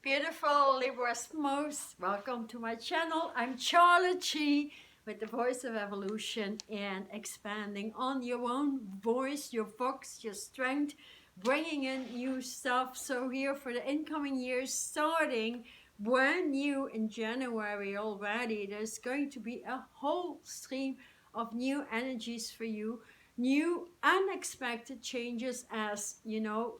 Beautiful Libras most, welcome to my channel. I'm Charlotte Chi with the Voice of Evolution and expanding on your own voice, your voice, your strength, bringing in new stuff. So here for the incoming years, starting brand new in January already, there's going to be a whole stream of new energies for you, new unexpected changes as, you know,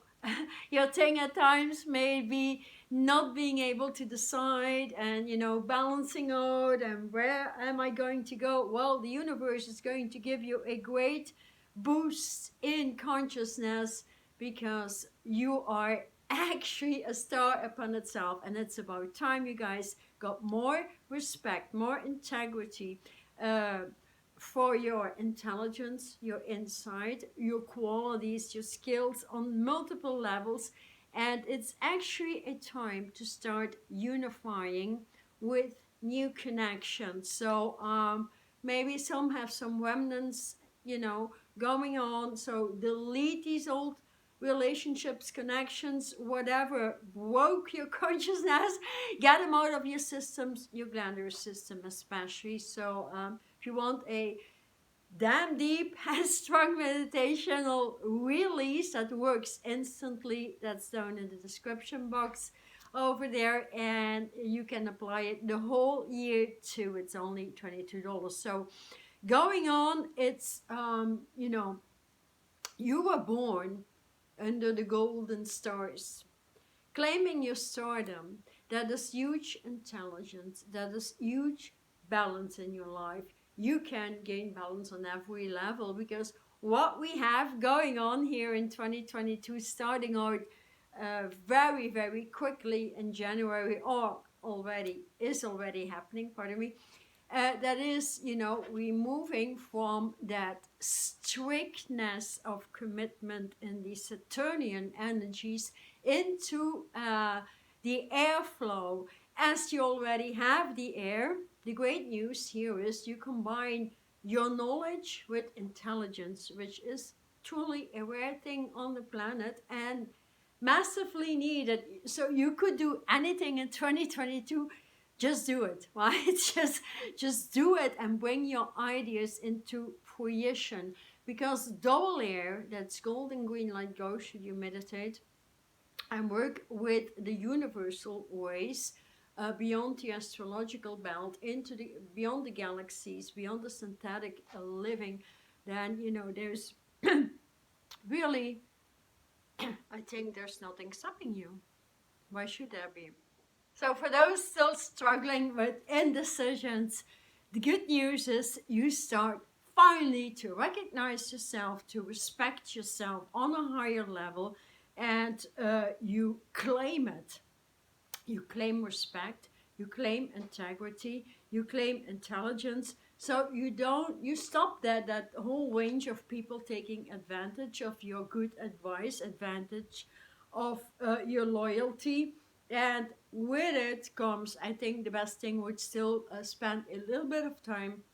your thing at times may be not being able to decide and, you know, balancing out and where am I going to go. Well, the universe is going to give you a great boost in consciousness because you are actually a star upon itself, and it's about time you guys got more respect, more integrity for your intelligence, your insight, your qualities, your skills on multiple levels. And it's actually a time to start unifying with new connections. So maybe some have some remnants, you know, going on. So delete these old relationships, connections, whatever broke your consciousness, get them out of your systems, your glandular system especially. So if you want a damn deep and strong meditational release that works instantly, that's down in the description box over there, and you can apply it the whole year too. It's only $22. So going on, it's you know, you were born under the golden stars, claiming your stardom. That is huge intelligence, that is huge balance in your life. You can gain balance on every level because what we have going on here in 2022, starting out very, very quickly in January, or is already happening, pardon me, that is, you know, removing from that strictness of commitment in the Saturnian energies into the airflow. As you already have the air, the great news here is you combine your knowledge with intelligence, which is truly a rare thing on the planet and massively needed. So you could do anything in 2022. Just do it, right? Just do it and bring your ideas into fruition. Because double air, that's golden green light, go should you meditate and work with the universal ways beyond the astrological belt, into the beyond the galaxies, beyond the synthetic living. Then, you know, there's really, I think there's nothing stopping you. Why should there be? So for those still struggling with indecisions, the good news is you start finally to recognize yourself, to respect yourself on a higher level, and you claim it. You claim respect, you claim integrity, you claim intelligence. So you stop that whole range of people taking advantage of your good advice, advantage of your loyalty. And with it comes, I think the best thing would still spend a little bit of time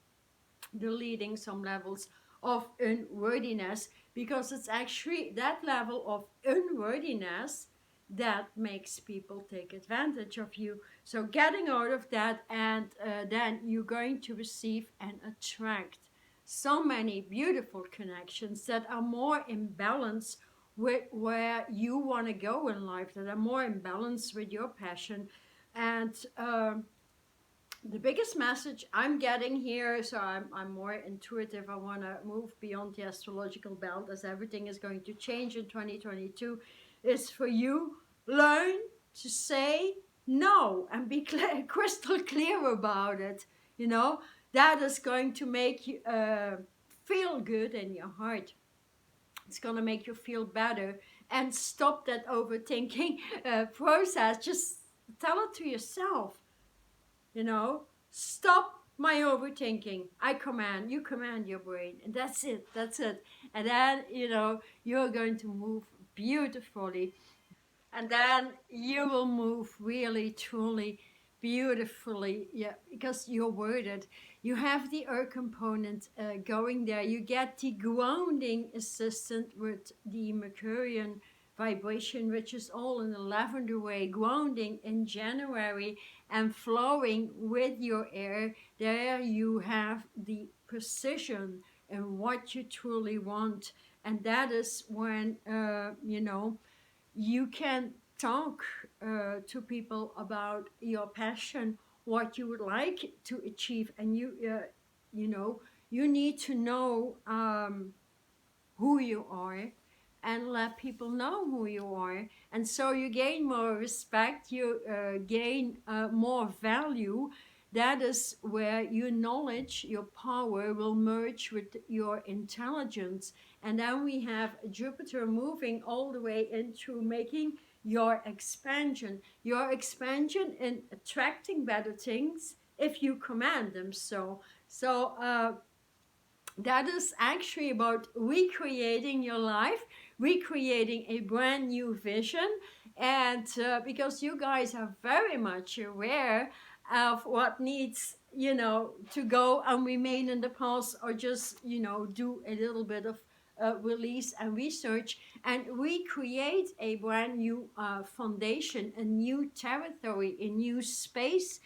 deleting some levels of unworthiness, because it's actually that level of unworthiness that makes people take advantage of you. So getting out of that, and then you're going to receive and attract so many beautiful connections that are more in balance with where you want to go in life, that are more in balance with your passion. And the biggest message I'm getting here, so I'm more intuitive, I want to move beyond the astrological belt as everything is going to change in 2022, is for you, learn to say no and be crystal clear about it. You know, that is going to make you feel good in your heart. It's going to make you feel better, and stop that overthinking process. Just tell it to yourself, you know, stop my overthinking. I command, you command your brain, and that's it. And then, you know, you're going to move beautifully, and then you will move really, truly beautifully, yeah, because you're worded. You have the earth component going there. You get the grounding assistant with the Mercurian vibration, which is all in the lavender way, grounding in January and flowing with your air. There you have the precision in what you truly want. And that is when, you know, you can talk to people about your passion, what you would like to achieve, and you know, you need to know who you are and let people know who you are, and so you gain more respect, you gain more value. That is where your knowledge, your power will merge with your intelligence. And then we have Jupiter moving all the way into making your expansion in attracting better things if you command them. So that is actually about recreating your life, recreating a brand new vision. And because you guys are very much aware of what needs, you know, to go and remain in the past, or just, you know, do a little bit of release and research and recreate a brand new foundation, a new territory, a new space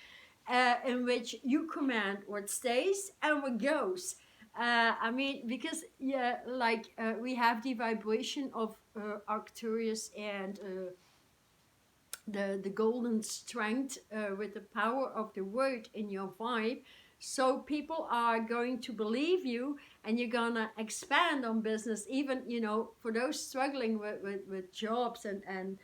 in which you command what stays and what goes. I mean, because yeah, like we have the vibration of Arcturus and the golden strength with the power of the word in your vibe. So people are going to believe you, and you're gonna expand on business, even, you know, for those struggling with jobs and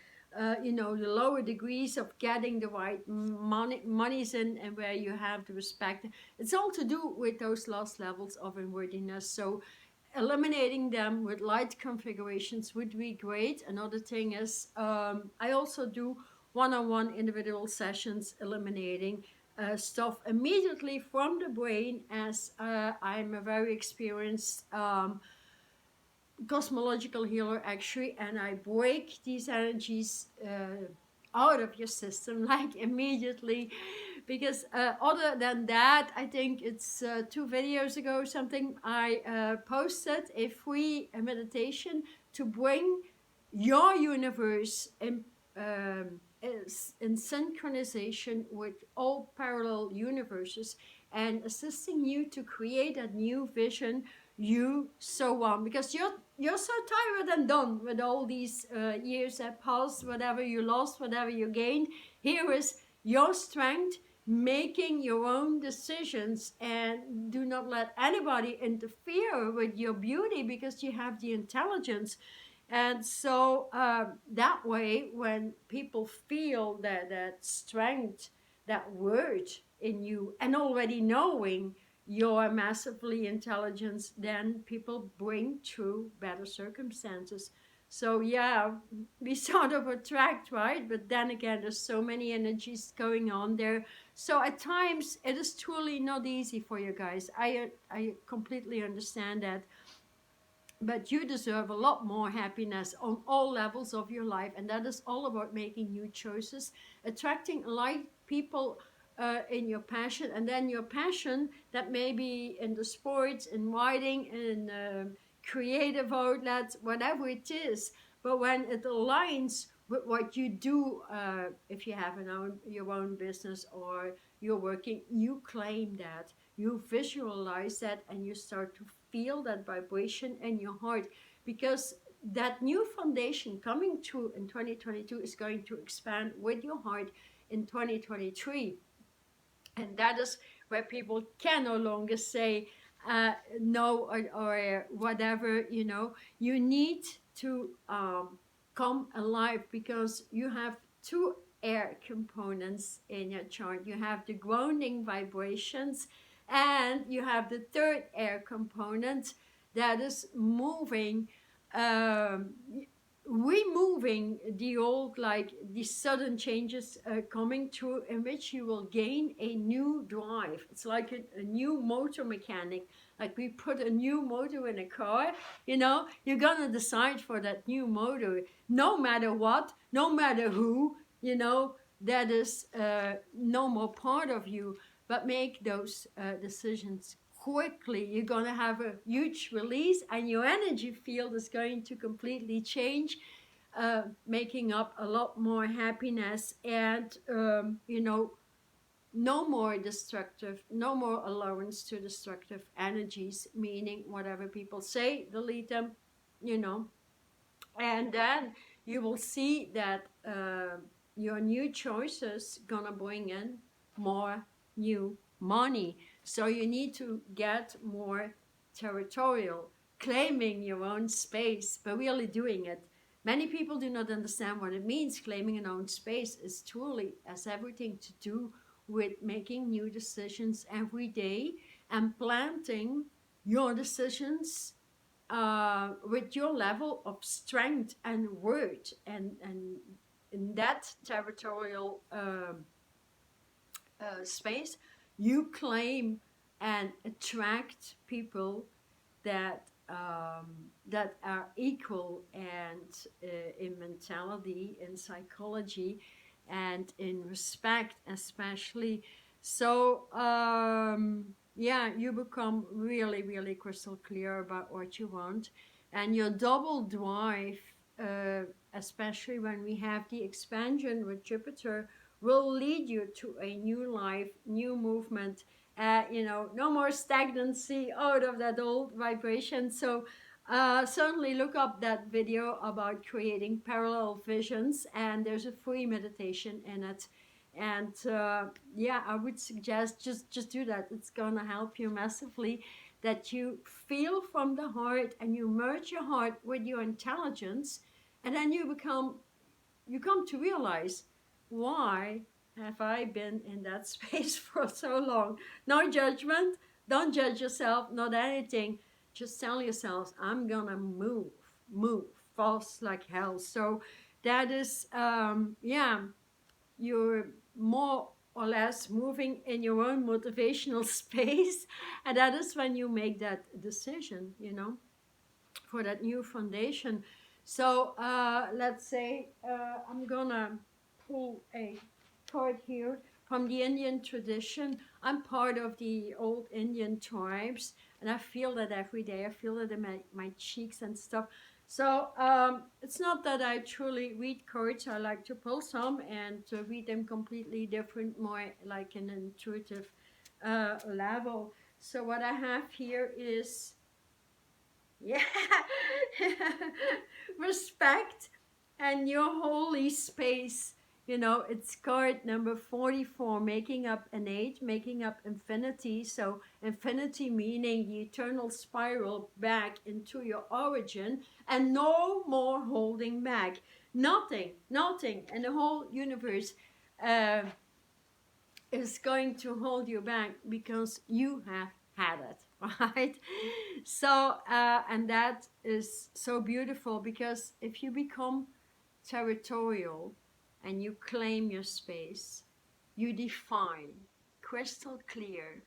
you know, the lower degrees of getting the right monies in, and where you have the respect. It's all to do with those last levels of unworthiness. So eliminating them with light configurations would be great. Another thing is I also do one-on-one individual sessions eliminating stuff immediately from the brain, as I'm a very experienced cosmological healer actually, and I break these energies out of your system like immediately. Because other than that, I think it's 2 videos ago or something, I posted a free meditation to bring your universe in synchronization with all parallel universes, and assisting you to create a new vision you so want, because you're so tired and done with all these years that passed, whatever you lost, whatever you gained. Here is your strength, making your own decisions, and do not let anybody interfere with your beauty, because you have the intelligence. And so that way, when people feel that strength, that word in you, and already knowing you're massively intelligent, then people bring true better circumstances. So yeah, we sort of attract, right? But then again, there's so many energies going on there. So at times, it is truly not easy for you guys. I completely understand that. But you deserve a lot more happiness on all levels of your life. And that is all about making new choices, attracting like people in your passion. And then your passion, that may be in the sports, in writing, in creative outlets, whatever it is. But when it aligns with what you do, if you have your own business or you're working, you claim that, you visualize that, and you start to feel that vibration in your heart, because that new foundation coming true in 2022 is going to expand with your heart in 2023. And that is where people can no longer say no, or whatever, you know. You need to come alive, because you have 2 air components in your chart. You have the grounding vibrations, and you have the 3rd air component that is moving, removing the old, like the sudden changes coming through, in which you will gain a new drive. It's like a new motor mechanic. Like we put a new motor in a car, you know, you're gonna decide for that new motor, no matter what, no matter who, you know, that is no more part of you. But make those decisions quickly. You're going to have a huge release, and your energy field is going to completely change. making up a lot more happiness, and you know, no more destructive, no more allowance to destructive energies, meaning whatever people say, delete them, you know. And then you will see that your new choices gonna bring in more new money. So you need to get more territorial, claiming your own space, but really doing it. Many people do not understand what it means. Claiming an own space is truly has everything to do with making new decisions every day and planting your decisions with your level of strength and word, and in that territorial space, you claim and attract people that that are equal, and in mentality, in psychology, and in respect, especially. So yeah, you become really, really crystal clear about what you want, and your double drive, uh, especially when we have the expansion with Jupiter, will lead you to a new life, new movement. You know, no more stagnancy out of that old vibration. So certainly look up that video about creating parallel visions, and there's a free meditation in it. And yeah, I would suggest just do that. It's gonna help you massively. That you feel from the heart and you merge your heart with your intelligence, and then you come to realize, why have I been in that space for so long? No judgment. Don't judge yourself, not anything. Just tell yourselves, I'm gonna move fast like hell. So that is, yeah, you're more or less moving in your own motivational space. And that is when you make that decision, you know, for that new foundation. So let's say I'm gonna pull a card here from the Indian tradition. I'm part of the old Indian tribes, and I feel that every day. I feel it in my cheeks and stuff. So it's not that I truly read cards. I like to pull some and to read them completely different, more like an intuitive level. So what I have here is, yeah, respect and your holy space. You know, it's card number 44, making up an 8, making up infinity. So infinity meaning the eternal spiral back into your origin, and no more holding back. Nothing in the whole universe uh, is going to hold you back, because you have had it, right? So and that is so beautiful, because if you become territorial and you claim your space, you define crystal clear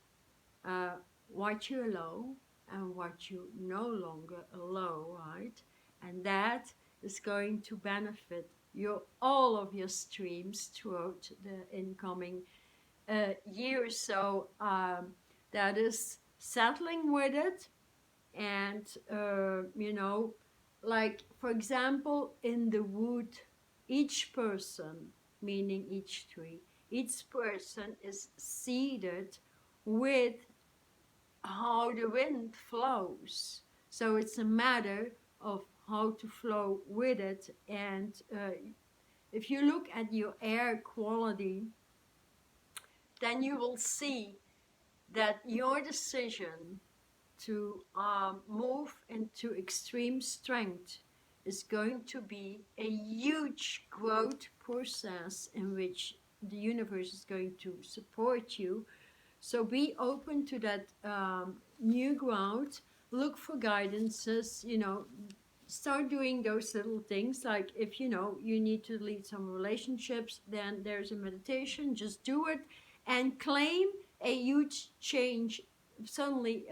uh, what you allow and what you no longer allow, right? And that is going to benefit your all of your streams throughout the incoming year. So that is settling with it, and you know, like for example, in the wood, each person, meaning each tree, each person is seated with how the wind flows. So it's a matter of how to flow with it. And if you look at your air quality, then you will see that your decision to move into extreme strength is going to be a huge growth process in which the universe is going to support you. So be open to that new growth. Look for guidances, you know, start doing those little things. Like if you know you need to lead some relationships, then there's a meditation, just do it and claim a huge change suddenly,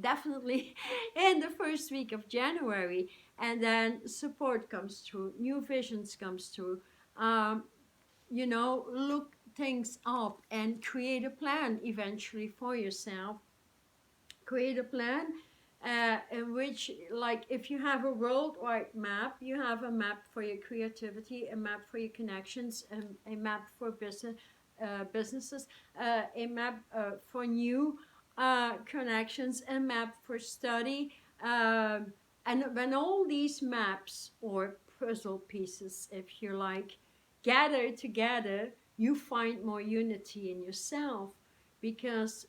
definitely in the first week of January. And then support comes through, new visions comes through. You know, look things up and create a plan eventually for yourself. Create a plan in which, like, if you have a worldwide map, you have a map for your creativity, a map for your connections, a map for businesses, a map for new connections, a map for study. And when all these maps or puzzle pieces, if you like, gather together, you find more unity in yourself, because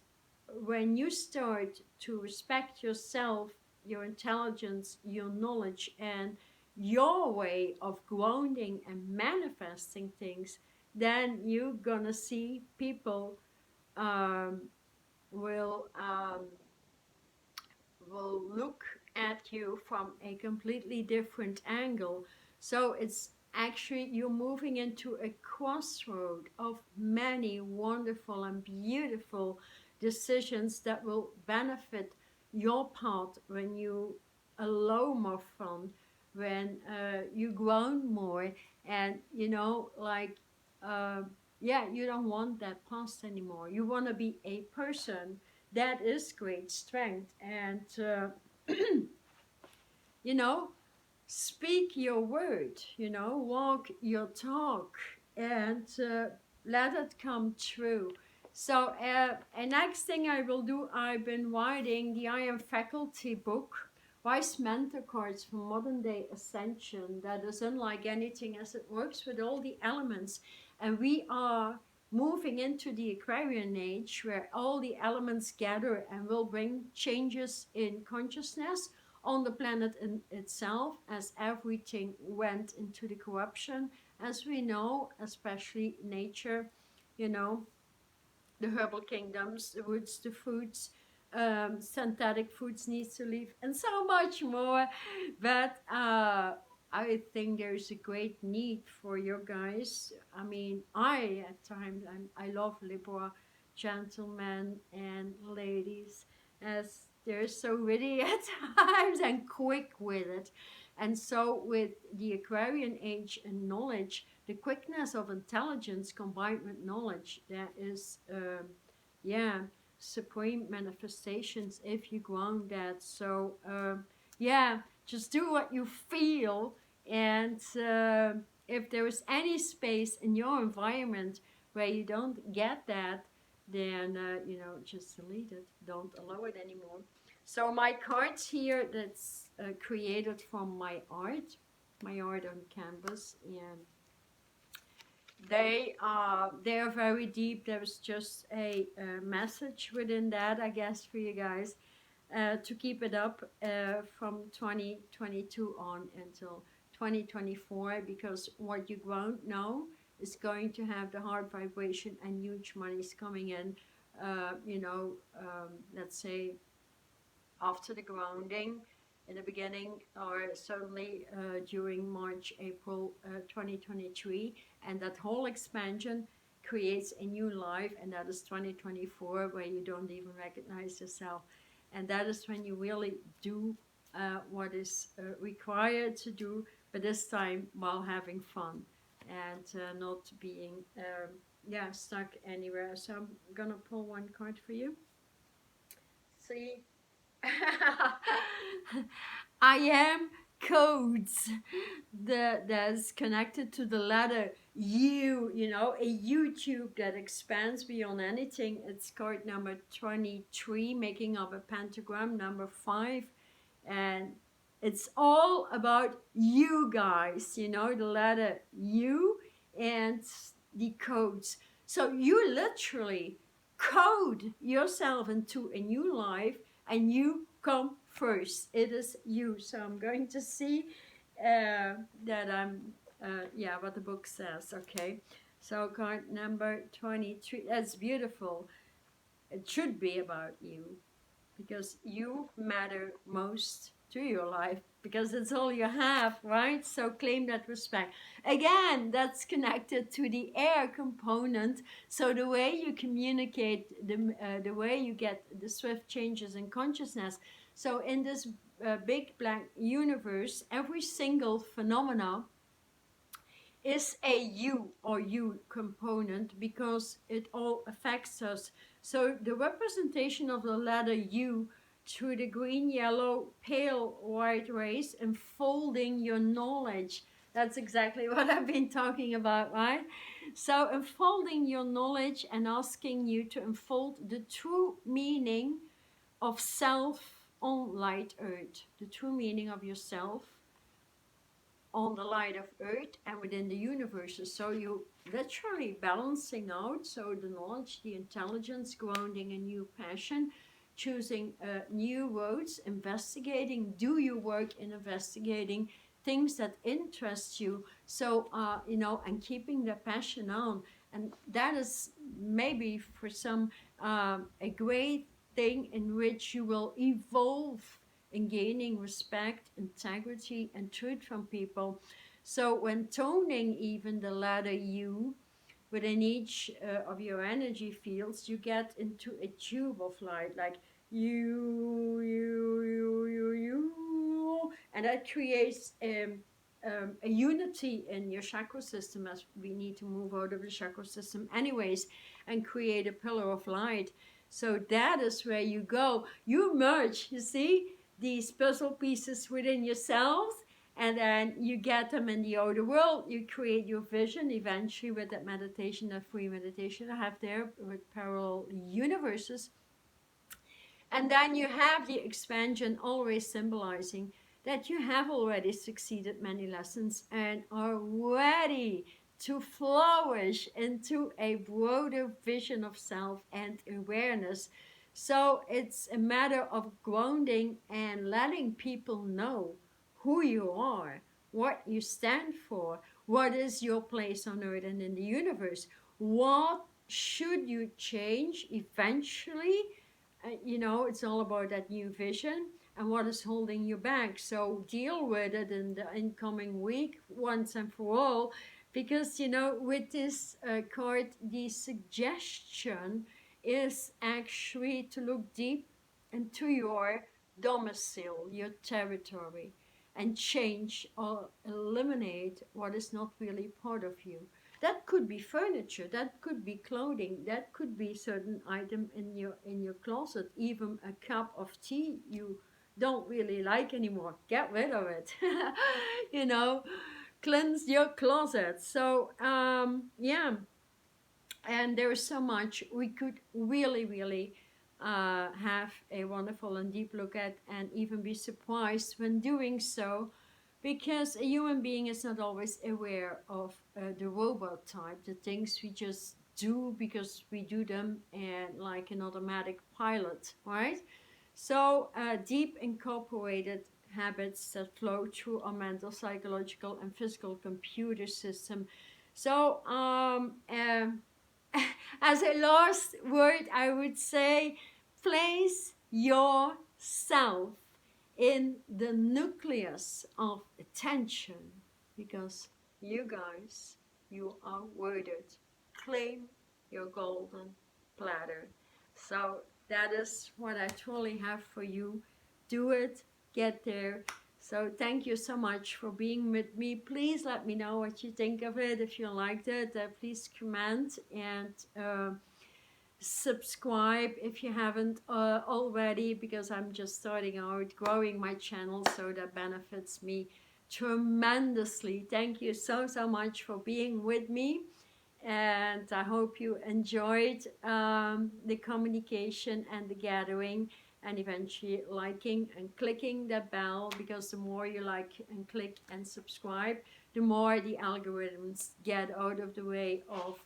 when you start to respect yourself, your intelligence, your knowledge, and your way of grounding and manifesting things, then you're gonna see people um, will um, will look at you from a completely different angle. So it's actually, you're moving into a crossroad of many wonderful and beautiful decisions that will benefit your path when you allow more fun, when you grown more, and like, uh, yeah, you don't want that past anymore. You want to be a person that is great strength, and you know speak your word, walk your talk, and let it come true. So and next thing I will do, I've been writing the I Am Faculty book, Wise Mentor Cards for Modern Day Ascension, that is unlike anything, as it works with all the elements. And we are moving into the Aquarian age, where all the elements gather and will bring changes in consciousness on the planet in itself, as everything went into the corruption, as we know, especially nature, you know, the herbal kingdoms, the woods, the foods, synthetic foods needs to leave, and so much more. But I think there's a great need for you guys. I mean, at times, I love Libra gentlemen and ladies, as they're so witty at times and quick with it. And so with the Aquarian age and knowledge, the quickness of intelligence combined with knowledge, that is, yeah, supreme manifestations if you ground that. So, yeah, just do what you feel. And if there is any space in your environment where you don't get that, then, just delete it. Don't allow it anymore. So my cards here, that's created from my art on canvas, and they are very deep. There's just a message within that, I guess, for you guys to keep it up from 2022 on until 2024, because what you won't know is going to have the hard vibration and huge monies coming in. Let's say after the grounding in the beginning, or certainly during March, April 2023. And that whole expansion creates a new life, and that is 2024, where you don't even recognize yourself. And that is when you really do what is required to do, but this time while having fun and not being stuck anywhere. So I'm gonna pull one card for you. See? I am codes that's connected to the letter U, a YouTube that expands beyond anything. It's card number 23, making up a pentagram number 5, and it's all about you guys, the letter U and the codes. So you literally code yourself into a new life, and you come first. It is you. So I'm going to see that what the book says. Okay, so card number 23. That's beautiful. It should be about you, because you matter most to your life, because it's all you have, right? So claim that respect. Again, that's connected to the air component. So the way you communicate, the way you get the swift changes in consciousness. So in this big black universe, every single phenomena is a you or you component, because it all affects us. So the representation of the letter U through the green, yellow, pale white rays, unfolding your knowledge. That's exactly what I've been talking about, right? So unfolding your knowledge and asking you to unfold the true meaning of self on light earth, the true meaning of yourself on the light of earth and within the universes. So you literally balancing out, so the knowledge, the intelligence, grounding a new passion, choosing new roads, investigating, do your work in investigating things that interest you. So you know, and keeping the passion on. And that is maybe for some a great thing in which you will evolve in gaining respect, integrity, and truth from people. So when toning even the letter U within each of your energy fields, you get into a tube of light, like you, and that creates a unity in your chakra system, as we need to move out of the chakra system anyways and create a pillar of light. So that is where you go. You merge, you see, these puzzle pieces within yourselves, and then you get them in the outer world. You create your vision eventually with that meditation, that free meditation I have there with parallel universes. And then you have the expansion always symbolizing that you have already succeeded many lessons and are ready to flourish into a broader vision of self and awareness. So it's a matter of grounding and letting people know who you are, what you stand for, what is your place on earth and in the universe, what should you change eventually. You know, it's all about that new vision and what is holding you back. So deal with it in the incoming week once and for all, because you know, with this card, the suggestion is actually to look deep into your domicile, your territory, and change or eliminate what is not really part of you. That could be furniture, that could be clothing, that could be certain item in your closet, even a cup of tea you don't really like anymore. Get rid of it. You know, cleanse your closet. So yeah, and there is so much we could really have a wonderful and deep look at, and even be surprised when doing so, because a human being is not always aware of the robot type, the things we just do because we do them and like an automatic pilot, right? So deep incorporated habits that flow through our mental, psychological, and physical computer system. So as a last word, I would say place yourself in the nucleus of attention, because you guys, you are worth it. Claim your golden platter. So that is what I truly have for you. Do it, get there. So thank you so much for being with me. Please let me know what you think of it. If you liked it, please comment and subscribe if you haven't already, because I'm just starting out growing my channel, so that benefits me tremendously. Thank you so much for being with me, and I hope you enjoyed the communication and the gathering, and eventually liking and clicking that bell, because the more you like and click and subscribe, the more the algorithms get out of the way of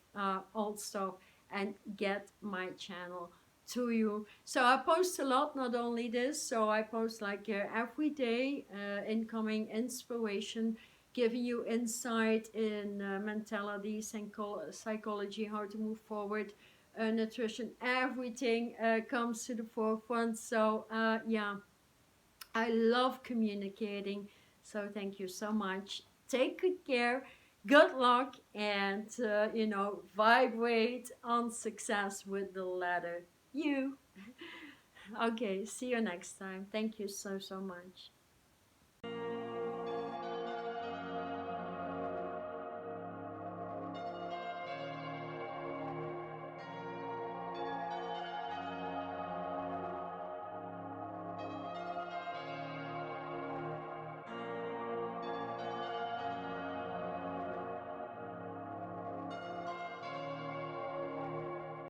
old stuff and get my channel to you. So I post a lot, not only this, so I post like every day incoming inspiration, giving you insight in mentality, psychology, how to move forward, nutrition, everything comes to the forefront. So yeah, I love communicating, so thank you so much. Take good care, good luck, and you know, vibrate on success with the letter U. Okay, see you next time. Thank you so much.